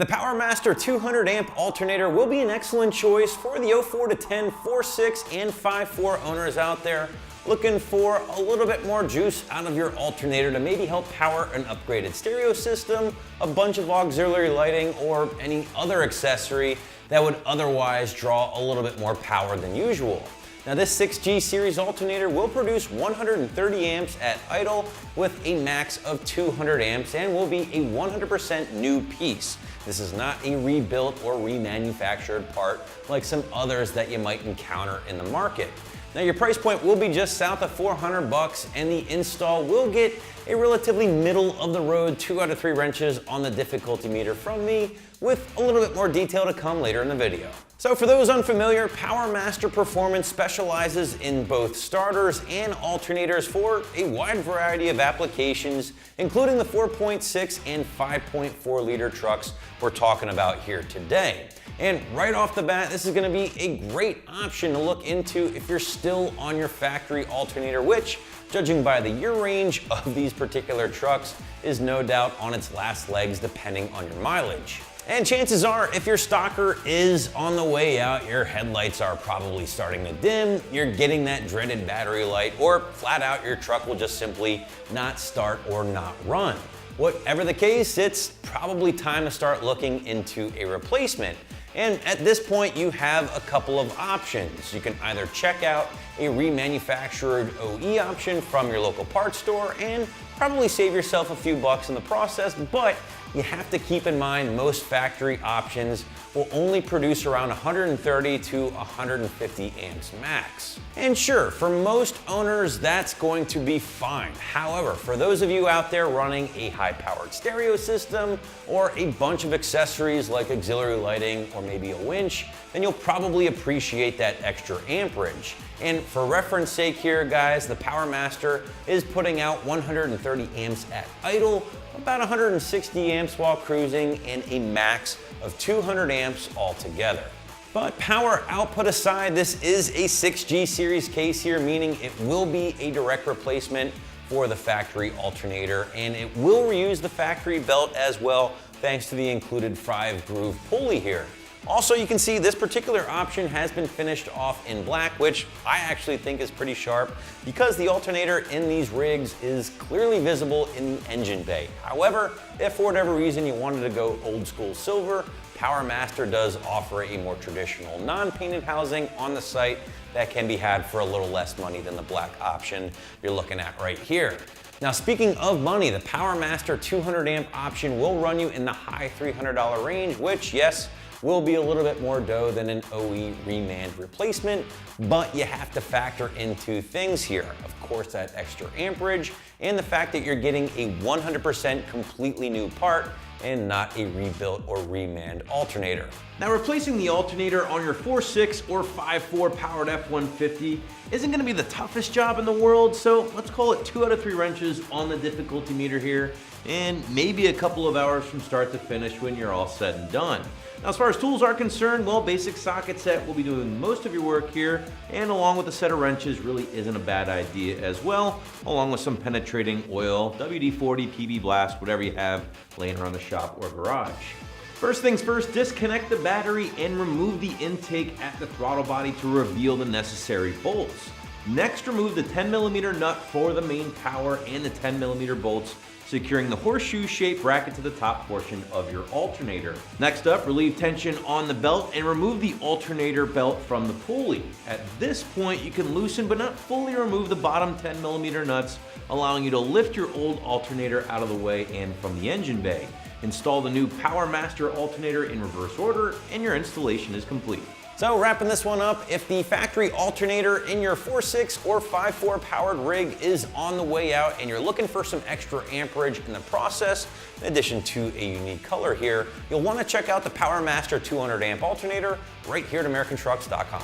The Powermaster 200 amp alternator will be an excellent choice for the 04 to 10, 4.6 and 5.4 owners out there looking for a little bit more juice out of your alternator to maybe help power an upgraded stereo system, a bunch of auxiliary lighting, or any other accessory that would otherwise draw a little bit more power than usual. Now this 6G series alternator will produce 130 amps at idle with a max of 200 amps and will be a 100% new piece. This is not a rebuilt or remanufactured part like some others that you might encounter in the market. Now your price point will be just south of $400 and the install will get a relatively middle of the road 2 out of 3 wrenches on the difficulty meter from me, with a little bit more detail to come later in the video. So for those unfamiliar, Powermaster Performance specializes in both starters and alternators for a wide variety of applications, including the 4.6 and 5.4 liter trucks we're talking about here today. And right off the bat, this is gonna be a great option to look into if you're still on your factory alternator, which, judging by the year range of these particular trucks, is no doubt on its last legs depending on your mileage. And chances are, if your stalker is on the way out, your headlights are probably starting to dim, you're getting that dreaded battery light, or flat out your truck will just simply not start or not run. Whatever the case, it's probably time to start looking into a replacement. And at this point, you have a couple of options. You can either check out a remanufactured OE option from your local parts store and probably save yourself a few bucks in the process, but you have to keep in mind most factory options will only produce around 130 to 150 amps max. And sure, for most owners, that's going to be fine. However, for those of you out there running a high-powered stereo system or a bunch of accessories like auxiliary lighting or maybe a winch, then you'll probably appreciate that extra amperage. And for reference sake here, guys, the Powermaster is putting out 130 amps at idle, about 160 amps while cruising, and a max of 200 amps altogether. But power output aside, this is a 6G series case here, meaning it will be a direct replacement for the factory alternator, and it will reuse the factory belt as well, thanks to the included 5-groove pulley here. Also, you can see this particular option has been finished off in black, which I actually think is pretty sharp because the alternator in these rigs is clearly visible in the engine bay. However, if for whatever reason you wanted to go old school silver, Powermaster does offer a more traditional non-painted housing on the site that can be had for a little less money than the black option you're looking at right here. Now, speaking of money, the Powermaster 200 amp option will run you in the high $300 range, which, yes, will be a little bit more dough than an OE remand replacement, but you have to factor in 2 things here. Of course, that extra amperage and the fact that you're getting a 100% completely new part and not a rebuilt or remand alternator. Now, replacing the alternator on your 4.6 or 5.4 powered F150 isn't gonna be the toughest job in the world, so let's call it 2 out of 3 wrenches on the difficulty meter here, and maybe a couple of hours from start to finish when you're all said and done. Now, as far as tools are concerned, well, basic socket set will be doing most of your work here, and along with a set of wrenches really isn't a bad idea as well, along with some penetrating oil, WD-40, PB Blast, whatever you have laying around the shop or garage. First things first, disconnect the battery and remove the intake at the throttle body to reveal the necessary bolts. Next, remove the 10mm nut for the main power and the 10mm bolts, securing the horseshoe-shaped bracket to the top portion of your alternator. Next up, relieve tension on the belt and remove the alternator belt from the pulley. At this point, you can loosen but not fully remove the bottom 10mm nuts, allowing you to lift your old alternator out of the way and from the engine bay. Install the new Powermaster alternator in reverse order, and your installation is complete. So wrapping this one up, if the factory alternator in your 4.6 or 5.4 powered rig is on the way out and you're looking for some extra amperage in the process, in addition to a unique color here, you'll want to check out the Powermaster 200 amp alternator right here at AmericanTrucks.com.